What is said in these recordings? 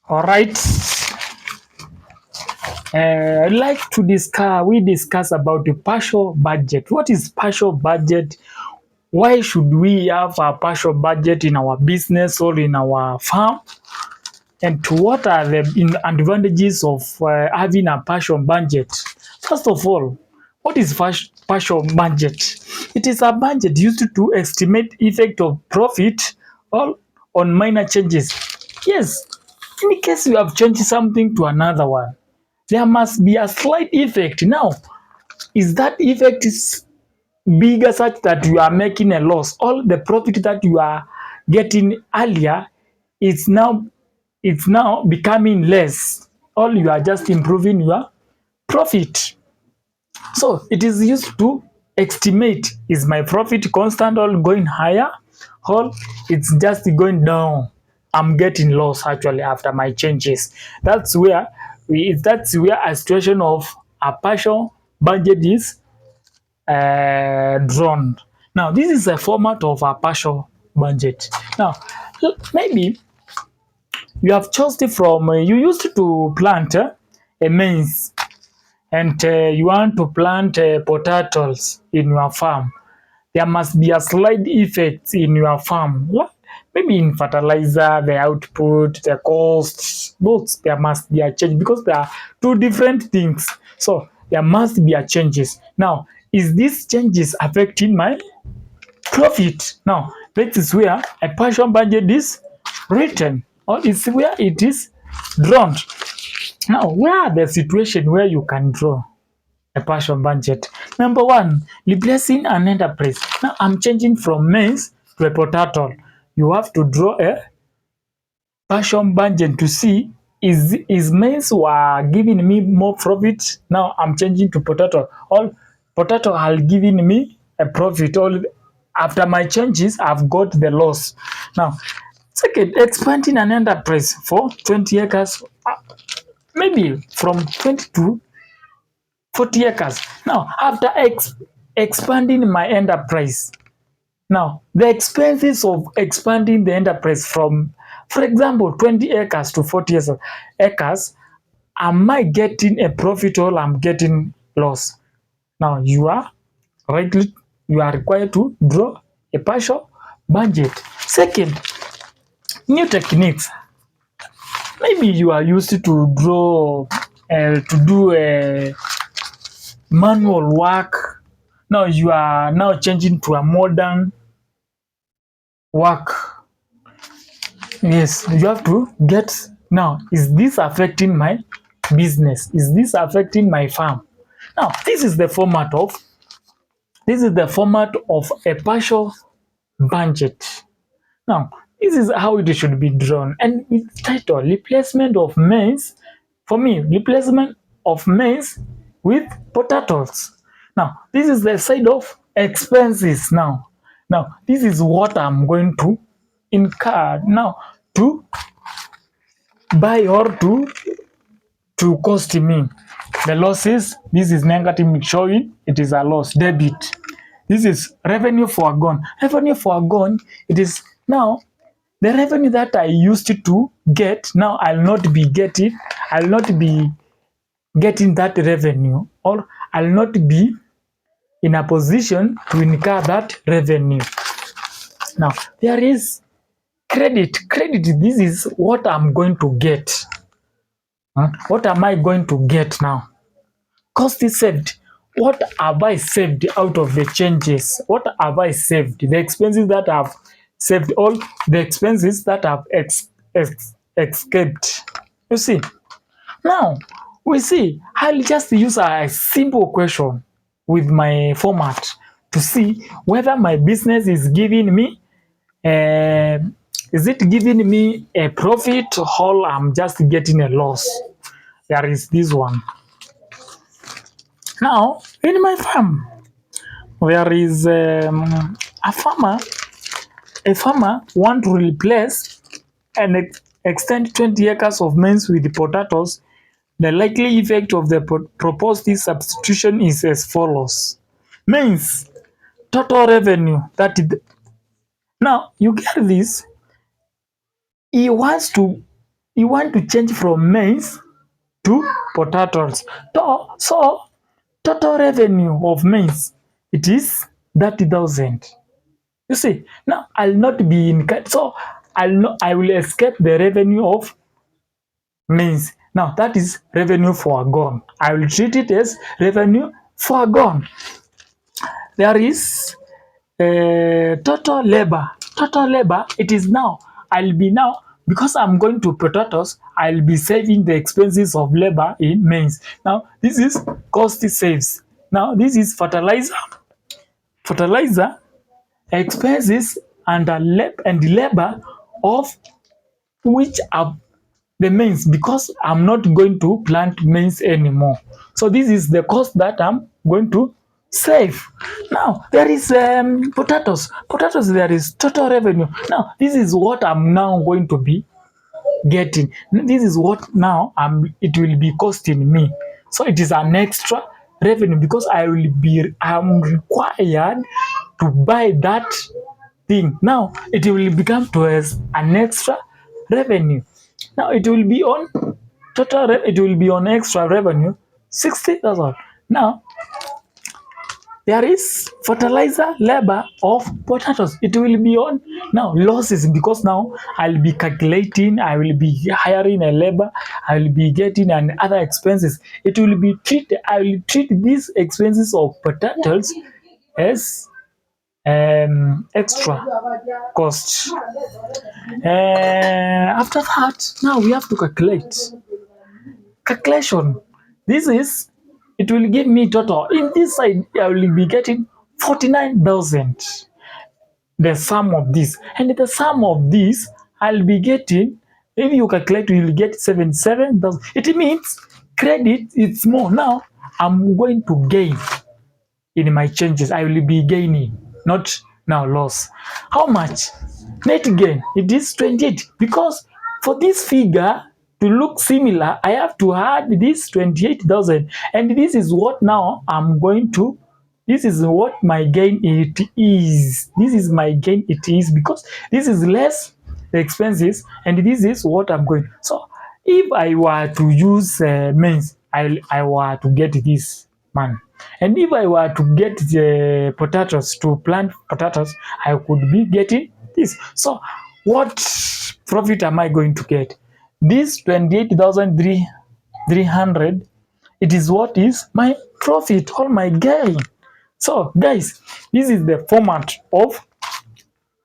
All right. I'd like to discuss about the partial budget. What is partial budget? Why should we have a partial budget in our business or in our farm? And what are the advantages of having a partial budget? First of all, what is partial budget? It is a budget used to estimate effect of profit or on minor changes. Yes, in case you have changed something to another one, there must be a slight effect. Now, is that effect is bigger such that you are making a loss? All the profit that you are getting earlier is now becoming less. All you are just improving your profit. So it is used to estimate, is my profit constant or going higher, or it's just going down. I'm getting loss actually after my changes. That's where a situation of a partial budget is drawn. Now this is a format of a partial budget. Now maybe you have chosen from you used to plant a maize, and you want to plant potatoes in your farm. There must be a slight effect in your farm. Maybe in fertilizer, the output, the costs, both there must be a change because there are two different things. So there must be a changes. Now, is these changes affecting my profit? Now, that is where a partial budget is written, or is where it is drawn. Now, where are the situation where you can draw a partial budget? Number one, replacing an enterprise. Now I'm changing from maize to a potato. You have to draw a partial budget to see, is maize were giving me more profit. Now I'm changing to potato. All potato are giving me a profit. All after my changes, I've got the loss. Now, second, expanding an enterprise for 20 acres, maybe from 20 to 40 acres. Now, after expanding my enterprise, now the expenses of expanding the enterprise from, for example, 20 acres to 40 acres, am I getting a profit or I'm getting loss? Now, you are required to draw a partial budget. Second, new techniques. Maybe you are used to draw to do a manual work. Now you are now changing to a modern work. Yes, you have to get, now, is this affecting my business? Is this affecting my farm? Now this is the format of a partial budget. Now this is how it should be drawn, and its title, replacement of maize. For me, replacement of maize with potatoes. Now this is the side of expenses. Now this is what I'm going to incur now to buy or to cost me. The losses, this is negative showing it is a loss. Debit, this is revenue foregone. Revenue foregone, it is now the revenue that I used to get. Now I'll not be getting that revenue, or I'll not be in a position to incur that revenue. Now there is credit. This is what I'm going to get. What am I going to get now? Cost is saved. What have I saved out of the changes? What have I saved? The expenses that I've saved, all the expenses that I've escaped. You see, now we see, I'll just use a simple question with my format to see whether my business is giving me is it giving me a profit or I'm just getting a loss. There is this one. Now, in my farm, there is a farmer. A farmer want to replace and extend 20 acres of maize with potatoes. The likely effect of the proposed substitution is as follows. Maize, total revenue. Now, you get this. He wants to You want to change from maize to potatoes. So total revenue of maize, it is 30,000. You see, now I'll not be in, so I will escape the revenue of maize. Now that is revenue foregone. I will treat it as revenue foregone. There is total labor. Total labor, it is now. I'll be now, because I'm going to potatoes, I'll be saving the expenses of labor in maize. Now, this is cost saves. Now, this is fertilizer. Fertilizer expenses and labor of which are the maize, because I'm not going to plant maize anymore. So this is the cost that I'm going to save. Now there is potatoes. Potatoes, there is total revenue. Now this is what I'm now going to be getting. This is what now it will be costing me. So it is an extra revenue, because I'm required to buy that thing. Now it will become to as an extra revenue. Now it will be on it will be on extra revenue 60,000. Now there is fertilizer labor of potatoes. It will be on now losses, because now I'll be calculating, I will be hiring a labor, I will be getting and other expenses. It will be treated, I will treat these expenses of potatoes as extra cost. After that, now we have to calculation. This is, it will give me total. In this side, I will be getting 49,000. The sum of this, and the sum of this, I'll be getting. If you calculate, you will get 77,000. It means credit it's more. Now I'm going to gain in my changes. I will be gaining, not now loss. How much? Net gain, it is 28, because for this figure to look similar, I have to add this 28,000, and this is what now I'm going to, this is what my gain it is. This is my gain it is, because this is less expenses, and this is what I'm going. So if I were to use maize, I were to get this man. And if I were to get the potatoes, to plant potatoes, I could be getting this. So what profit am I going to get? This 28,300, it is what is my profit or my gain. So guys, this is the format of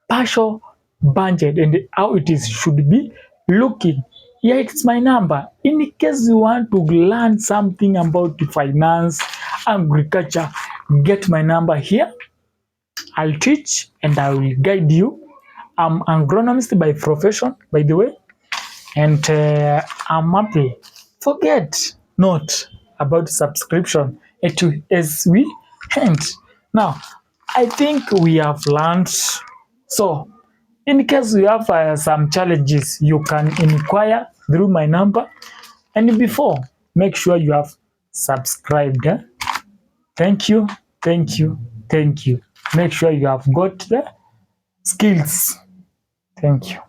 partial budget and how it is should be looking. Here it's my number. In case you want to learn something about finance, agriculture, get my number here. I'll teach and I will guide you. I'm an agronomist by profession, by the way, and I'm happy. Forget not about subscription as we end. Now, I think we have learned. So, in case you have some challenges, you can inquire through my number. And before, make sure you have subscribed. Thank you, thank you, thank you. Make sure you have got the skills. Thank you.